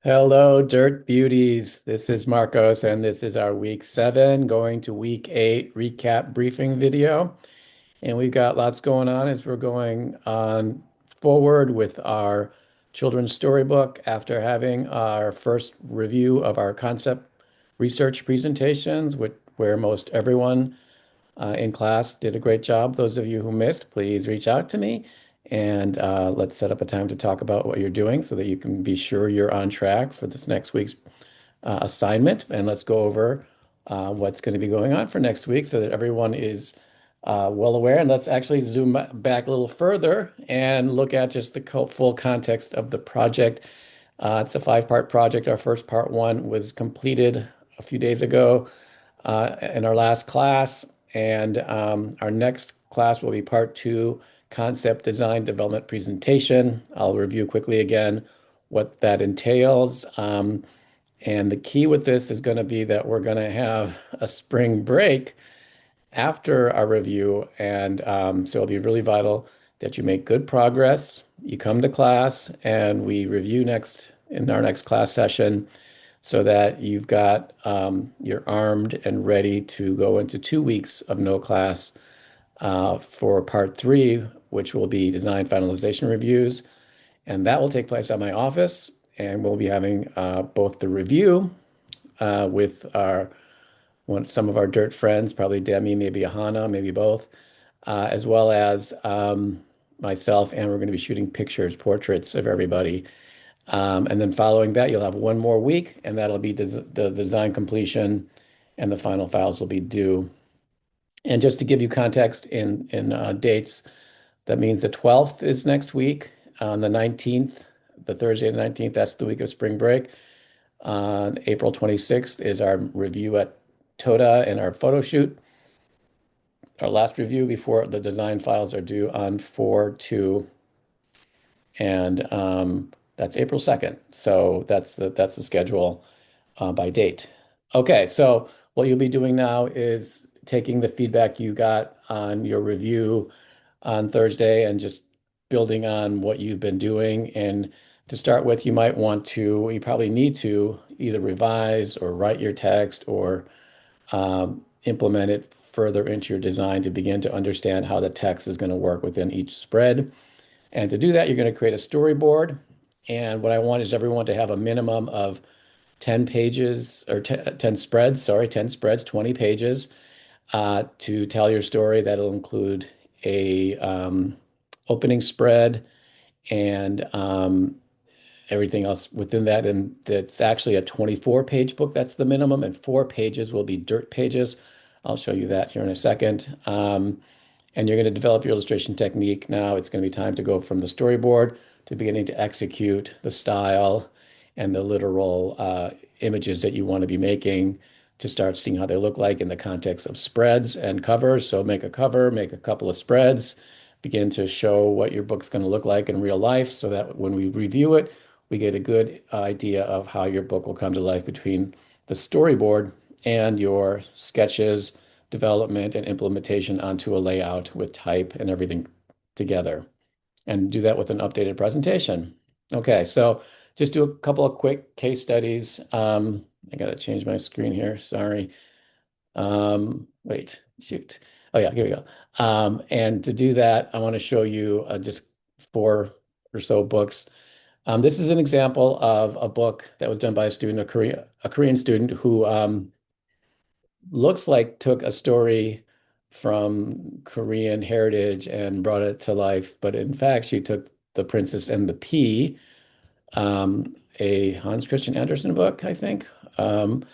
Hello, Dirt Beauties. This is Marcos, and this is our week 7 going to week 8 recap briefing video. And we've got lots going on as we're going on forward with our children's storybook after having our first review of our concept research presentations, where most everyone in class did a great job. Those of you who missed, please reach out to me and let's set up a time to talk about what you're doing so that you can be sure you're on track for this next week's assignment. And let's go over what's going to be going on for next week so that everyone is well aware. And let's actually zoom back a little further and look at just the full context of the project. It's a 5-part project. Our first part 1 was completed a few days ago in our last class. And our next class will be part 2, concept design development presentation. I'll review quickly again what that entails. And the key with this is going to be that we're going to have a spring break after our review. And so it'll be really vital that you make good progress. You come to class and we review next in our next class session so that you're armed and ready to go into 2 weeks of no class for part 3, which will be design finalization reviews. And that will take place at my office. And we'll be having both the review with some of our dirt friends, probably Demi, maybe Ahana, maybe both, as well as myself. And we're going to be shooting pictures, portraits of everybody. And then following that, you'll have one more week, and that'll be the design completion, and the final files will be due. And just to give you context in dates, that means the 12th is next week. On the 19th, the Thursday the 19th, that's the week of spring break. On April 26th is our review at Toda and our photo shoot. Our last review before the design files are due on 4/2, and that's April 2nd. So that's the schedule by date. Okay, so what you'll be doing now is taking the feedback you got on your review on Thursday and just building on what you've been doing. And to start with, you probably need to either revise or write your text or implement it further into your design to begin to understand how the text is going to work within each spread. And to do that, you're going to create a storyboard. And what I want is everyone to have a minimum of 10 pages or 10 spreads, sorry, 10 spreads, 20 pages to tell your story. That'll include a opening spread and everything else within that. And that's actually a 24-page book. That's the minimum. And 4 pages will be dirt pages. I'll show you that here in a second. And you're going to develop your illustration technique. Now it's going to be time to go from the storyboard to beginning to execute the style and the literal images that you want to be making to start seeing how they look like in the context of spreads and covers. So make a cover, make a couple of spreads, begin to show what your book's going to look like in real life so that when we review it, we get a good idea of how your book will come to life between the storyboard and your sketches, development, and implementation onto a layout with type and everything together. And do that with an updated presentation. Okay, so just do a couple of quick case studies. I got to change my screen here. Sorry. Wait, shoot. Oh yeah, here we go. And to do that, I want to show you just 4 or so books. This is an example of a book that was done by a Korean student who looks like took a story from Korean heritage and brought it to life, but in fact, she took The Princess and the Pea, a Hans Christian Andersen book, I think, and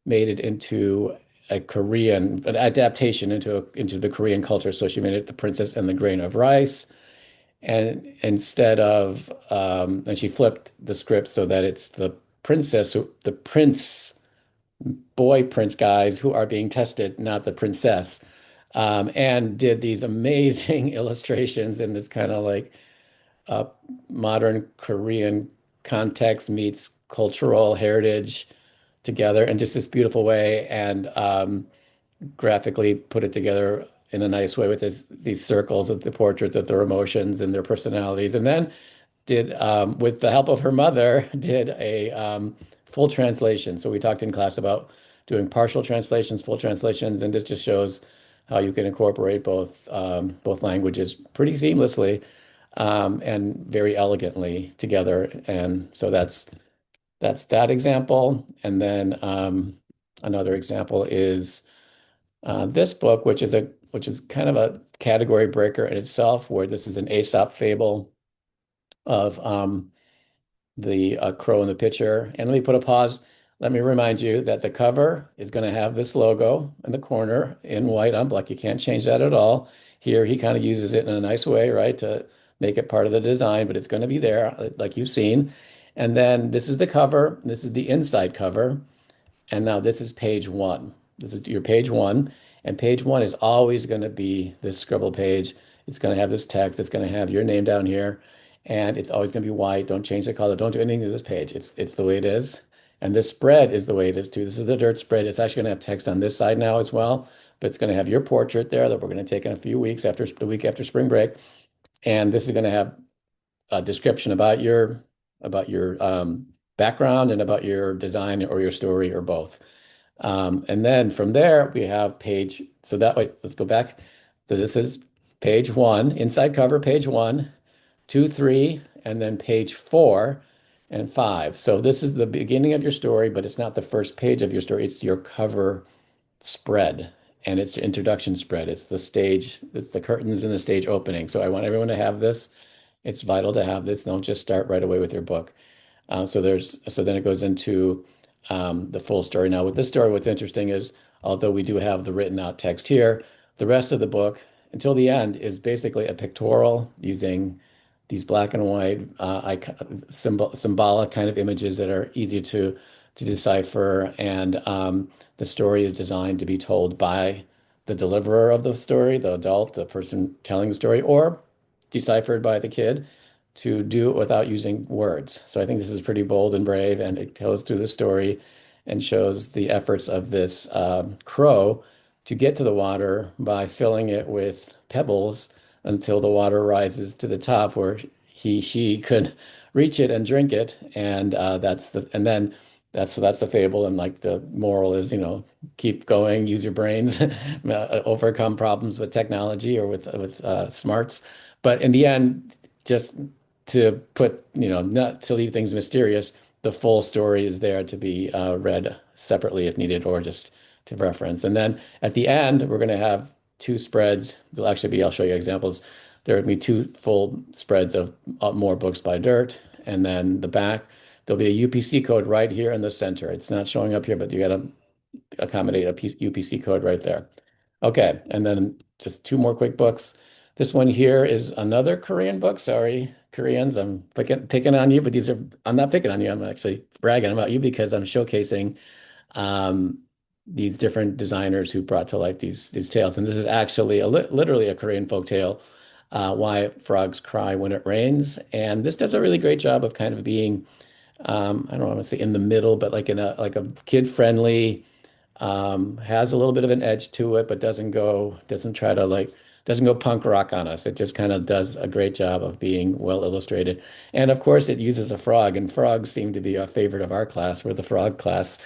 made it into an adaptation into the Korean culture. So she made it The Princess and the Grain of Rice. And and she flipped the script so that it's the prince, boy prince guys who are being tested, not the princess. And did these amazing illustrations in this kind of like uh, modern Korean context meets cultural heritage together in just this beautiful way, and graphically put it together in a nice way with these circles of the portraits of their emotions and their personalities. And then did with the help of her mother, did a full translation. So we talked in class about doing partial translations, full translations, and this just shows how you can incorporate both languages pretty seamlessly and very elegantly together. And so that's that example. And then another example is this book, which is kind of a category breaker in itself, where this is an Aesop fable of the crow in the picture. And let me put a pause. Let me remind you that the cover is going to have this logo in the corner in white on black. You can't change that at all. Here, he kind of uses it in a nice way, right, to make it part of the design, but it's going to be there, like you've seen. And then this is the cover. This is the inside cover. And now this is page one. This is your page one. And page one is always going to be this scribble page. It's going to have this text. It's going to have your name down here. And it's always going to be white. Don't change the color. Don't do anything to this page. It's the way it is. And this spread is the way it is too. This is the dirt spread. It's actually going to have text on this side now as well. But it's going to have your portrait there that we're going to take in a few weeks after the week after spring break. And this is going to have a description about your background and about your design or your story or both. And then from there we have page. So that way, let's go back. So this is page one, inside cover, page one, two, three, and then page four and five. So this is the beginning of your story, but it's not the first page of your story. It's your cover spread and it's the introduction spread. It's the stage, it's the curtains and the stage opening. So I want everyone to have this. It's vital to have this. Don't just start right away with your book. So then it goes into the full story. Now with this story, what's interesting is although we do have the written out text here, the rest of the book until the end is basically a pictorial using these black and white symbolic kind of images that are easy to decipher. And the story is designed to be told by the deliverer of the story, the adult, the person telling the story, or deciphered by the kid to do it without using words. So I think this is pretty bold and brave, and it goes through the story and shows the efforts of this crow to get to the water by filling it with pebbles until the water rises to the top where she could reach it and drink it. And and then that's the fable. And like the moral is, keep going, use your brains, overcome problems with technology or with smarts. But in the end, just to put, not to leave things mysterious, the full story is there to be read separately if needed, or just to reference. And then at the end, we're going to have two spreads. There'll actually be, I'll show you examples. There will be two full spreads of more books by Dirt. And then the back, there'll be a UPC code right here in the center. It's not showing up here, but you got to accommodate a UPC code right there. Okay, and then just two more quick books. This one here is another Korean book. Sorry, Koreans, I'm picking on you, but I'm not picking on you. I'm actually bragging about you because I'm showcasing um, these different designers who brought to life these tales. And this is actually literally a Korean folk tale, Why Frogs Cry When It Rains. And this does a really great job of kind of being, I don't want to say in the middle, but like in a kid-friendly, has a little bit of an edge to it, but doesn't go punk rock on us. It just kind of does a great job of being well illustrated. And of course, it uses a frog, and frogs seem to be a favorite of our class. We're the frog class.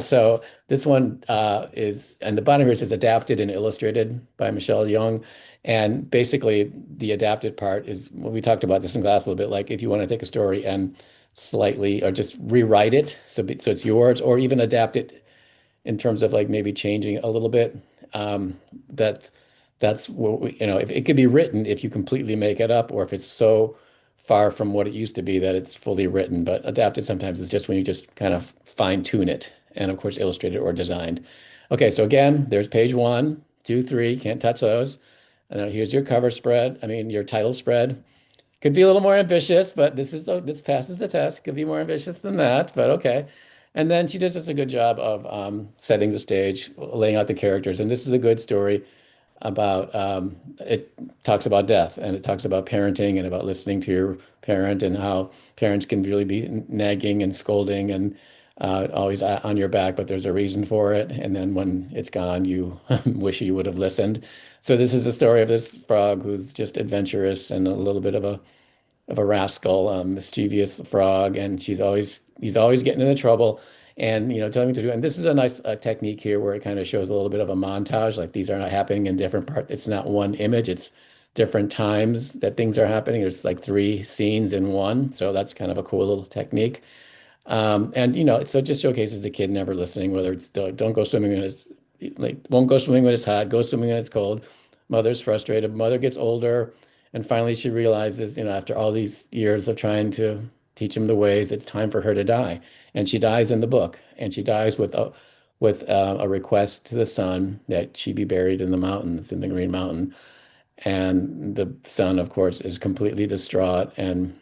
So this one and the bottom here says adapted and illustrated by Michelle Young. And basically, the adapted part is when we talked about this in class a little bit, like if you want to take a story and slightly or just rewrite it so it's yours, or even adapt it in terms of like maybe changing a little bit. Um, that that's what if it could be written if you completely make it up, or if it's so far from what it used to be that it's fully written. But adapted sometimes is just when you just kind of fine tune it, and of course illustrated or designed. Okay, so again, there's page one, two, three, can't touch those. And then here's your cover spread. I mean, your title spread. Could be a little more ambitious, but this passes the test. Could be more ambitious than that, but okay. And then she does just a good job of setting the stage, laying out the characters. And this is a good story about it talks about death, and it talks about parenting and about listening to your parent, and how parents can really be nagging and scolding and always on your back, but there's a reason for it. And then when it's gone, you wish you would have listened. So this is the story of this frog who's just adventurous and a little bit of of a rascal, mischievous frog, and he's always getting into trouble, and telling me to do. And this is a nice technique here where it kind of shows a little bit of a montage, like these are not happening in different parts. It's not one image; it's different times that things are happening. There's like three scenes in one, so that's kind of a cool little technique. And so it just showcases the kid never listening, whether it's don't go swimming when it's like won't go swimming when it's hot, go swimming when it's cold. Mother's frustrated. Mother gets older, and finally she realizes, after all these years of trying to teach him the ways, it's time for her to die. And she dies in the book, and she dies with a request to the son that she be buried in the mountains, in the Green Mountain. And the son, of course, is completely distraught and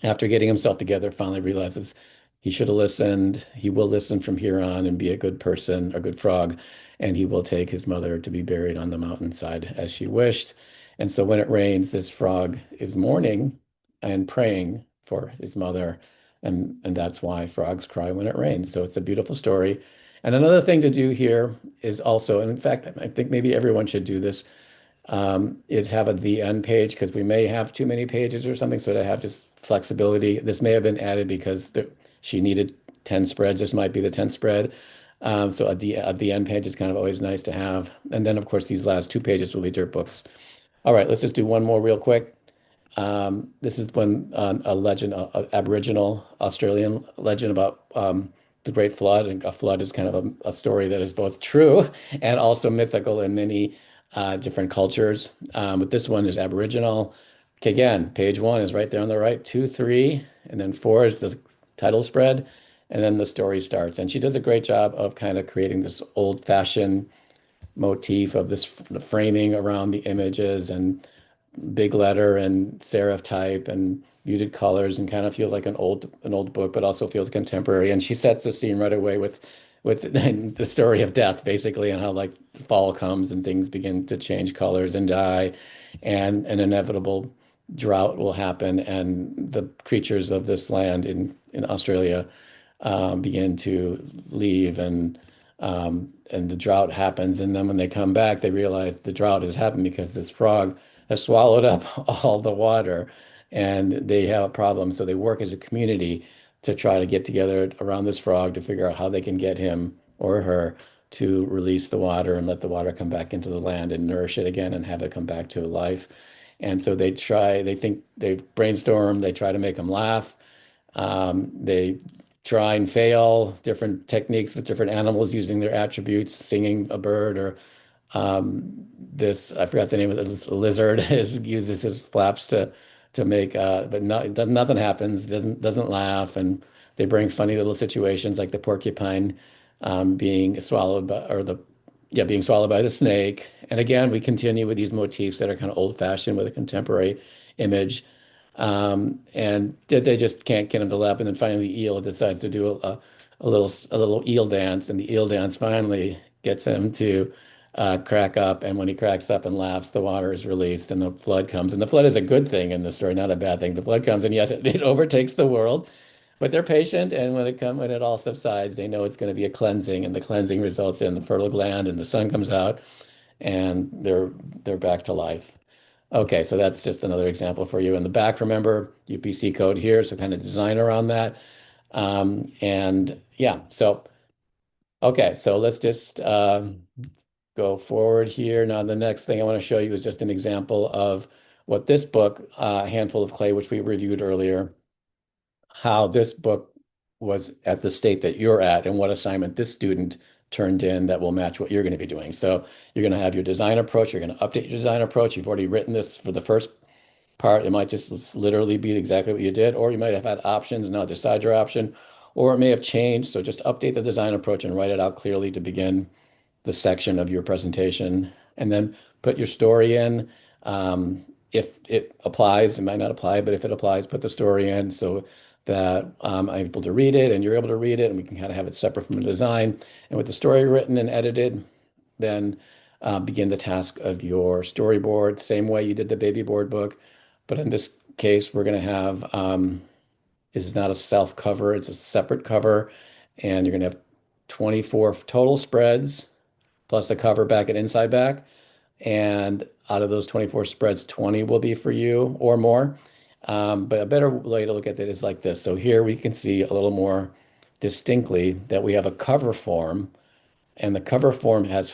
after getting himself together, finally realizes he should have listened. He will listen from here on and be a good person, a good frog, and he will take his mother to be buried on the mountainside as she wished. And so when it rains, this frog is mourning and praying for his mother, and that's why frogs cry when it rains. So it's a beautiful story. And another thing to do here is also, and in fact, I think maybe everyone should do this is have a the end page because we may have too many pages or something. So to have just flexibility, this may have been added because she needed 10 spreads. This might be the 10th spread. So a the end page is kind of always nice to have. And then, of course, these last two pages will be dirt books. All right, let's just do one more real quick. This is when a legend, Aboriginal Australian legend about the Great Flood. And a flood is kind of a story that is both true and also mythical in many different cultures. But this one is Aboriginal. Okay, again, page one is right there on the right, two, three, and then four is the title spread, and then the story starts. And she does a great job of kind of creating this old-fashioned motif of this framing around the images and big letter and serif type and muted colors and kind of feels like an old book, but also feels contemporary. And she sets the scene right away with the story of death, basically, and how like fall comes and things begin to change colors and die, and an inevitable drought will happen, and the creatures of this land in Australia begin to leave and the drought happens. And then when they come back, they realize the drought has happened because this frog has swallowed up all the water and they have a problem. So they work as a community to try to get together around this frog to figure out how they can get him or her to release the water and let the water come back into the land and nourish it again and have it come back to life. And so they think, they brainstorm, they try to make them laugh. They try and fail different techniques with different animals using their attributes, singing a bird or this, I forgot the name of it, the lizard uses his flaps to make, but nothing happens, doesn't laugh. And they bring funny little situations like the porcupine being swallowed by, or being swallowed by the snake. And again, we continue with these motifs that are kind of old-fashioned with a contemporary image. And they just can't get him to laugh. And then finally, the eel decides to do a little eel dance, and the eel dance finally gets him to crack up. And when he cracks up and laughs, the water is released, and the flood comes. And the flood is a good thing in the story, not a bad thing. The flood comes, and yes, it overtakes the world, but they're patient. And when it all subsides, they know it's going to be a cleansing, and the cleansing results in the fertile land, and the sun comes out, and they're back to life. Okay, so that's just another example for you. In the back, remember UPC code here, so kind of design around that. And yeah, so okay, so let's just go forward here. Now, the next thing I want to show you is just an example of what this book, Handful of Clay, which we reviewed earlier, how this book was at the state that you're at and what assignment this student turned in that will match what you're going to be doing. So you're going to have your design approach. You're going to update your design approach. You've already written this for the first part. It might just literally be exactly what you did, or you might have had options and now decide your option, or it may have changed. So just update the design approach and write it out clearly to begin the section of your presentation, and then put your story in. If it applies, it might not apply, but if it applies, put the story in so that I'm able to read it and you're able to read it, and we can kind of have it separate from the design. And with the story written and edited, then begin the task of your storyboard, same way you did the baby board book. But in this case, we're going to have, it's not a self cover, it's a separate cover. And you're going to have 24 total spreads plus a cover back and inside back. And out of those 24 spreads, 20 will be for you or more. But a better way to look at it is like this. So here we can see a little more distinctly that we have a cover form, and the cover form has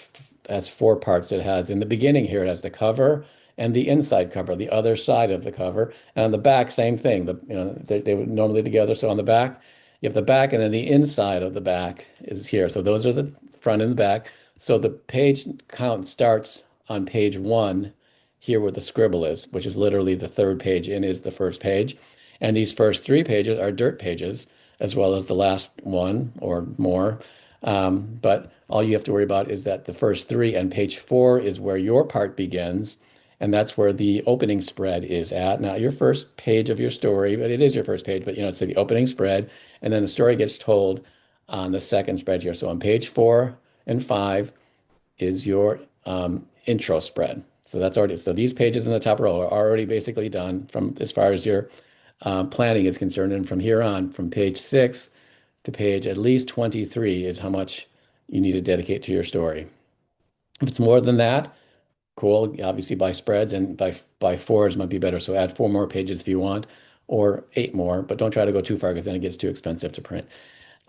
four parts. It has in the beginning here, it has the cover and the inside cover, the other side of the cover. And on the back, same thing. They would normally together. So on the back, you have the back, and then the inside of the back is here. So those are the front and the back. So the page count starts on page one, here where the scribble is, which is literally the third page in is the first page. And these first three pages are dirt pages, as well as the last one or more. But all you have to worry about is that the first three and page four is where your part begins. And that's where the opening spread is at. Not your first page of your story, but it is your first page, but it's the opening spread. And then the story gets told on the second spread here. So on page four and five is your intro spread. So that's already, so these pages in the top row are already basically done from as far as your planning is concerned. And from here on, from page six to page at least 23 is how much you need to dedicate to your story. If it's more than that, cool. Obviously by spreads, and by fours might be better. So add four more pages if you want, or eight more, but don't try to go too far because then it gets too expensive to print.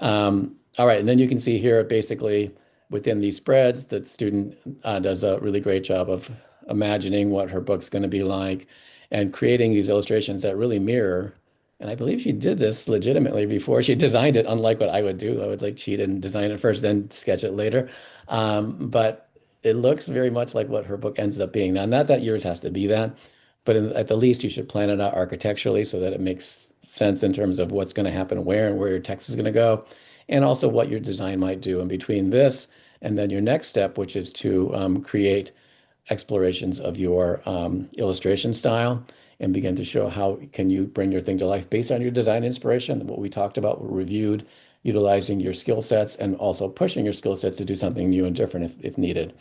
All right, and then you can see here basically within these spreads, the student does a really great job of imagining what her book's going to be like and creating these illustrations that really mirror. And I believe she did this legitimately before she designed it, unlike what I would do. I would like cheat and design it first, then sketch it later. But it looks very much like what her book ends up being. Now, not that yours has to be that, but at the least, you should plan it out architecturally so that it makes sense in terms of what's going to happen where and where your text is going to go, and also what your design might do. And between this and then your next step, which is to create explorations of your illustration style and begin to show how can you bring your thing to life based on your design inspiration, what we talked about, reviewed, utilizing your skill sets and also pushing your skill sets to do something new and different if needed.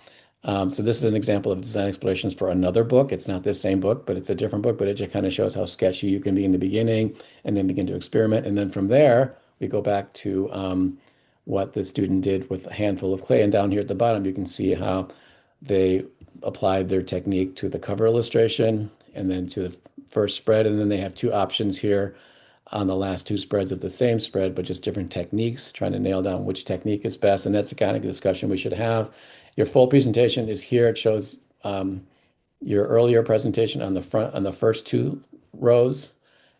So this is an example of design explorations for another book. It's not the same book, but it's a different book, but it just kind of shows how sketchy you can be in the beginning and then begin to experiment. And then from there, we go back to what the student did with a handful of clay. And down here at the bottom, you can see how they applied their technique to the cover illustration and then to the first spread. And then they have two options here on the last two spreads of the same spread, but just different techniques, trying to nail down which technique is best. And that's the kind of discussion we should have. Your full presentation is here. It shows your earlier presentation on the front, on the first two rows,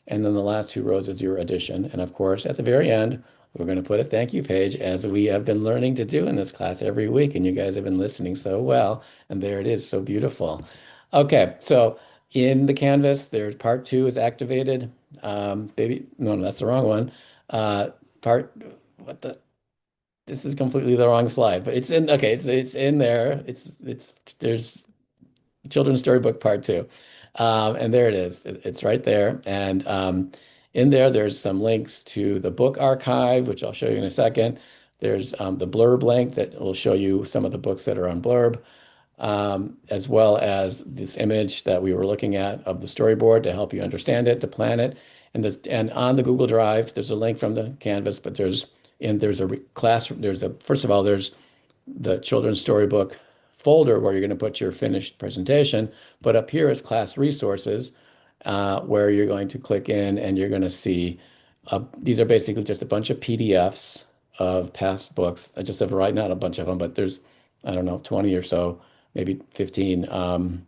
and then the last two rows is your addition. And of course, at the very end, we're going to put a thank you page, as we have been learning to do in this class every week. And you guys have been listening so well. And there it is, so beautiful. Okay, so in the canvas, there's part two is activated. No, that's the wrong one. Part, what the, this is completely the wrong slide, but it's in, okay, it's in there. There's children's storybook part two. And there it is. It's right there. And in there, there's some links to the book archive, which I'll show you in a second. There's the blurb link that will show you some of the books that are on blurb, as well as this image that we were looking at of the storyboard to help you understand it, to plan it. And on the Google Drive, there's a link from the Canvas, but first of all, there's the children's storybook folder where you're going to put your finished presentation. But up here is class resources, where you're going to click in and you're going to see these are basically just a bunch of PDFs of past books. I just have right not a bunch of them, but there's, I don't know, 20 or so, maybe 15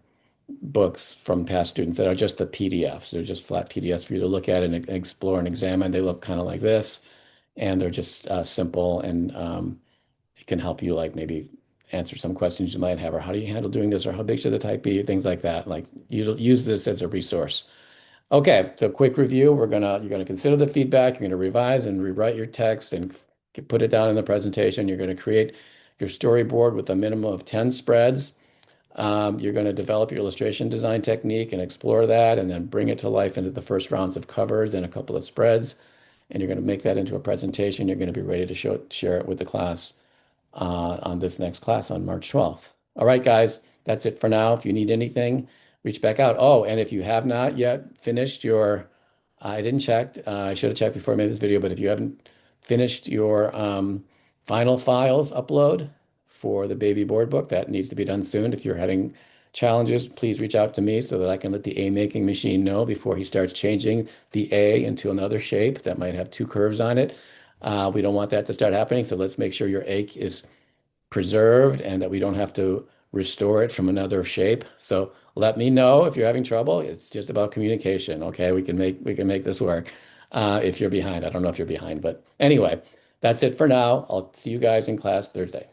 books from past students that are just the PDFs. They're just flat PDFs for you to look at and explore and examine. They look kind of like this, and they're just simple, and it can help you like maybe answer some questions you might have, or how do you handle doing this, or how big should the type be, things like that. Like you use this as a resource. Okay, so quick review. You're gonna consider the feedback. You're gonna revise and rewrite your text and put it down in the presentation. You're gonna create your storyboard with a minimum of 10 spreads. You're going to develop your illustration design technique and explore that, and then bring it to life into the first rounds of covers and a couple of spreads. And you're going to make that into a presentation. You're going to be ready to share it with the class on this next class on March 12th. All right, guys, that's it for now. If you need anything, reach back out. Oh, and if you have not yet finished your, I didn't check, I should have checked before I made this video, but if you haven't finished your final files upload for the baby board book, that needs to be done soon. If you're having challenges, please reach out to me so that I can let the A making machine know before he starts changing the A into another shape that might have two curves on it. We don't want that to start happening, so let's make sure your A is preserved and that we don't have to restore it from another shape. So let me know if you're having trouble. It's just about communication. Okay, we can make this work. If you're behind, I don't know if you're behind, but anyway, that's it for now. I'll see you guys in class Thursday.